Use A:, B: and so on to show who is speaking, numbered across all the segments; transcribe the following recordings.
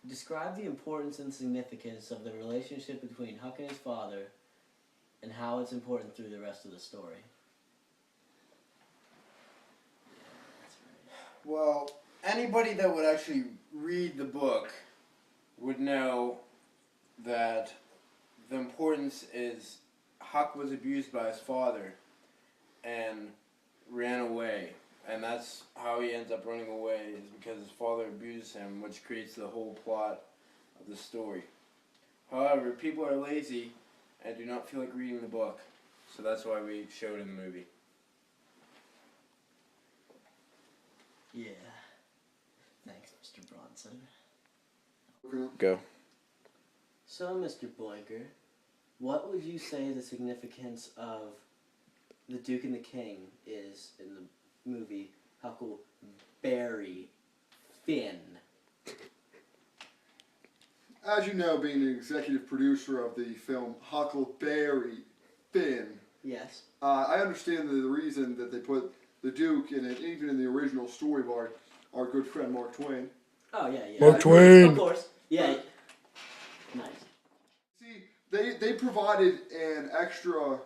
A: Describe the importance and significance of the relationship between Huck and his father and how it's important through the rest of the story.
B: Well, anybody that would actually read the book would know that the importance is Huck was abused by his father and ran away. And that's how he ends up running away, is because his father abused him, which creates the whole plot of the story. However, people are lazy and do not feel like reading the book, so that's why we showed it in the movie.
A: Yeah. Thanks, Mr. Bronson.
B: Go.
A: So, Mr. Boinker, what would you say the significance of the Duke and the King is in the movie Huckleberry Finn?
C: As you know, being an executive producer of the film Huckleberry Finn,
A: Yes.
C: I understand the reason that they put the Duke in it, even in the original story of our good friend Mark Twain.
A: Oh, yeah, yeah.
D: Mark Twain!
A: Of course. Yeah. Nice.
C: See, they provided an extra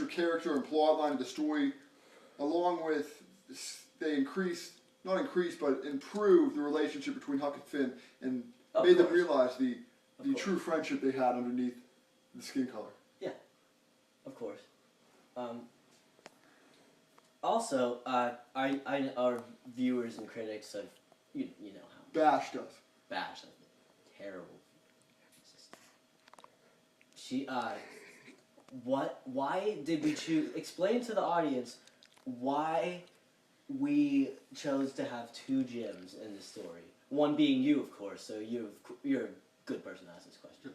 C: character and plot line of the story, along with they improved the relationship between Huck and Finn, and made them realize the true friendship they had underneath the skin color.
A: Yeah, of course. Also, our viewers and critics have, you know how
C: Bashed us.
A: bashed us. Terrible. Why did we choose, explain to the audience why we chose to have two Jims in the story. One being you, of course, so you're a good person to ask this question.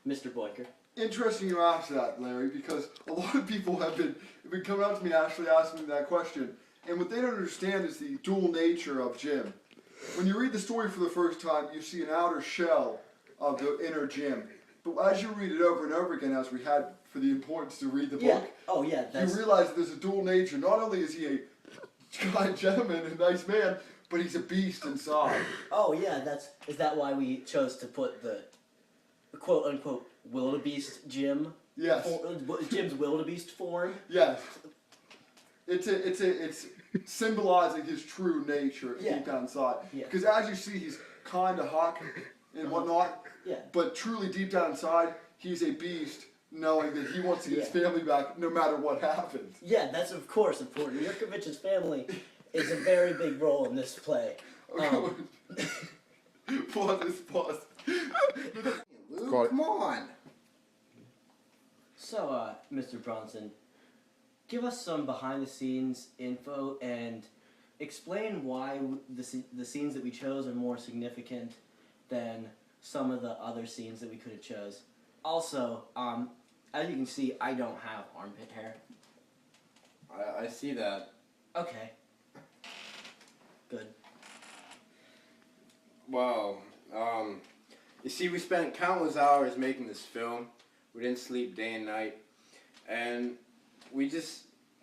A: Mr. Boinker.
C: Interesting you asked that, Larry, because a lot of people have been coming up to me actually asking me that question. And what they don't understand is the dual nature of Jim. When you read the story for the first time, you see an outer shell of the inner Jim. But as you read it over and over again, as we had for the importance to read the book, you realize that there's a dual nature. Not only is he a kind gentleman and nice man, but he's a beast inside.
A: Oh yeah, is that why we chose to put the quote unquote wildebeest Jim?
C: Yes.
A: Jim's wildebeest form.
C: Yes. It's symbolizing his true nature deep down inside.
A: Yeah.
C: Because as you see, he's kind of Huck and whatnot.
A: Yeah.
C: But truly deep down inside, he's a beast, knowing that he wants to get his family back no matter what happens.
A: Yeah, that's of course important. Yurkovich's family is a very big role in this play.
C: Pause.
B: Luke, come on.
A: So, Mr. Bronson, give us some behind-the-scenes info and explain why the scenes that we chose are more significant than some of the other scenes that we could have chose. Also, as you can see, I don't have armpit hair.
B: I see that.
A: Okay. Good.
B: Well, you see, we spent countless hours making this film. We didn't sleep day and night. And we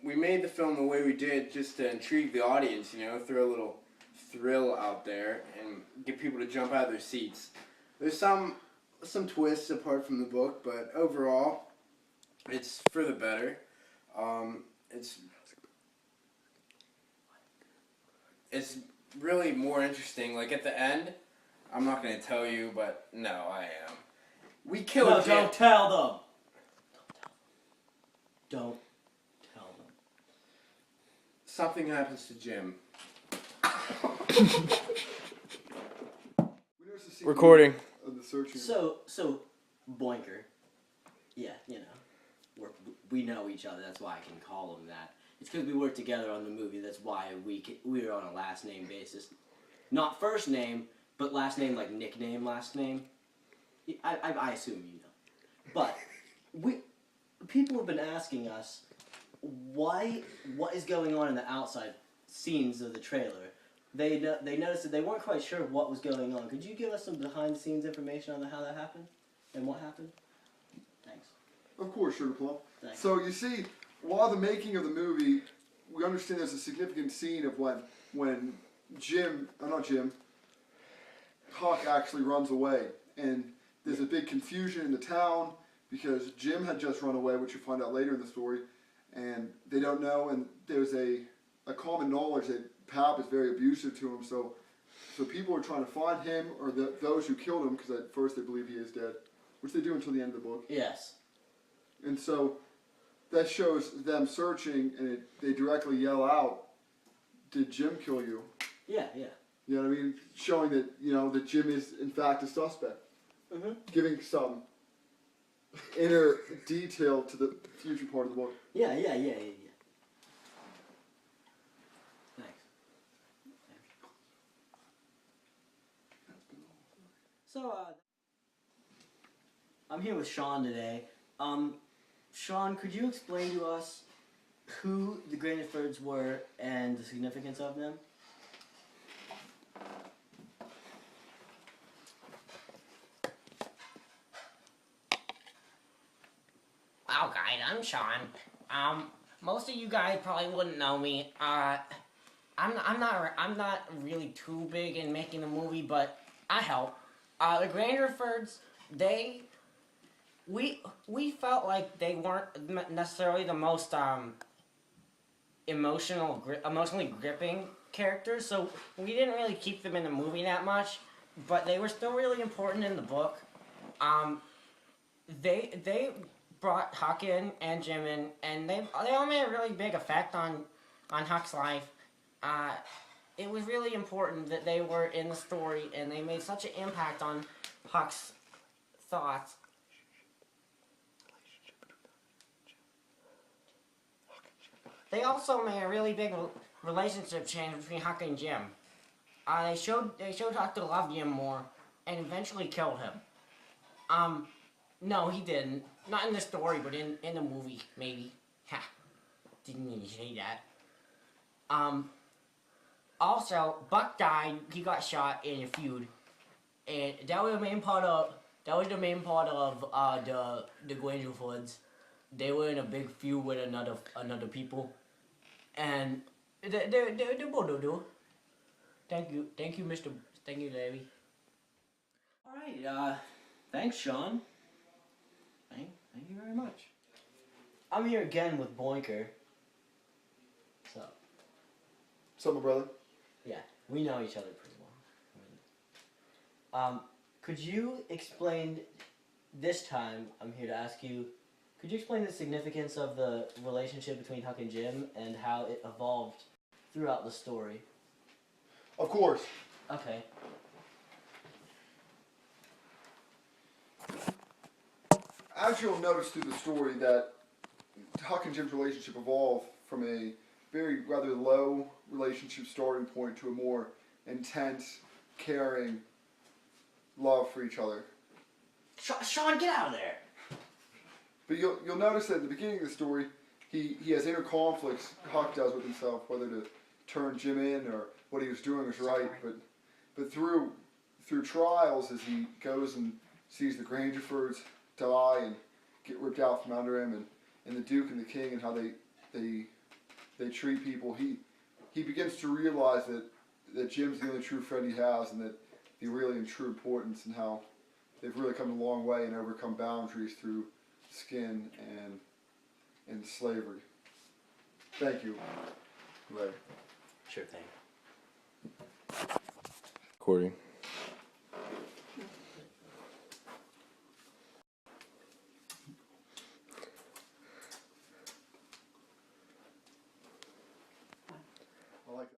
B: made the film the way we did just to intrigue the audience, throw a little thrill out there and get people to jump out of their seats. There's some twists apart from the book, but overall, it's for the better. It's really more interesting. Like at the end, I'm not going to tell you, but no, I am. We killed
A: No,
B: Jim.
A: don't tell them. Don't tell them.
B: Something happens to Jim. Recording.
C: Of the searching.
A: So Boinker. Yeah, we know each other. That's why I can call him that. It's because we worked together on the movie. That's why we were on a last name basis, not first name, but last name like nickname last name. I assume you know, but people have been asking us what is going on in the outside scenes of the trailer. They noticed that they weren't quite sure what was going on. Could you give us some behind-the-scenes information on how that happened and what happened? Thanks.
C: Of course, Sugar Plum.
A: Thanks.
C: So you see, while the making of the movie, we understand there's a significant scene of when Huck actually runs away, and there's a big confusion in the town because Jim had just run away, which you find out later in the story, and they don't know, and there's a common knowledge that Pap is very abusive to him, so people are trying to find him or those who killed him, because at first they believe he is dead, which they do until the end of the book.
A: Yes.
C: And so that shows them searching, and they directly yell out, "Did Jim kill you?"
A: Yeah, yeah.
C: You know what I mean? Showing that, that Jim is in fact a suspect.
A: Mm-hmm.
C: Giving some inner detail to the future part of the book.
A: Yeah. Thanks. So, I'm here with Sean today. Sean, could you explain to us who the Grangerfords were and the significance of them?
D: Well, guys, I'm Sean. Most of you guys probably wouldn't know me. I'm not really too big in making a movie, but I help. The Grangerfords, we felt like they weren't necessarily the most emotionally gripping characters, so we didn't really keep them in the movie that much. But they were still really important in the book. They brought Huck in and Jim in, and they all made a really big effect on Huck's life. It was really important that they were in the story, and they made such an impact on Huck's thoughts. They also made a really big relationship change between Huck and Jim. They showed Huck to love Jim more, and eventually killed him. No, he didn't. Not in the story, but in the movie, maybe. Ha! Didn't mean to say that. Also, Buck died. He got shot in a feud, and that was the main part of the Grangerfords. They were in a big feud with another people, and they both do. Thank you, Larry.
A: All right. Thanks, Sean. Thank you very much. I'm here again with Boinker. So.
C: Summer brother.
A: Yeah, we know each other pretty well. Could you explain, this time, I'm here to ask you, could you explain the significance of the relationship between Huck and Jim and how it evolved throughout the story?
C: Of course.
A: Okay.
C: As you'll notice through the story that Huck and Jim's relationship evolved from a rather low relationship starting point to a more intense, caring love for each other.
A: Sean, get out of there!
C: But you'll notice that at the beginning of the story, he has inner conflicts, Huck does with himself, whether to turn Jim in or what he was doing was right. But through trials, as he goes and sees the Grangerfords die and get ripped out from under him, and the Duke and the King and how they treat people, he begins to realize that Jim's the only true friend he has, and that the really and true importance, and how they've really come a long way and overcome boundaries through skin and slavery. Thank you, Larry.
A: Sure thing.
B: Recording.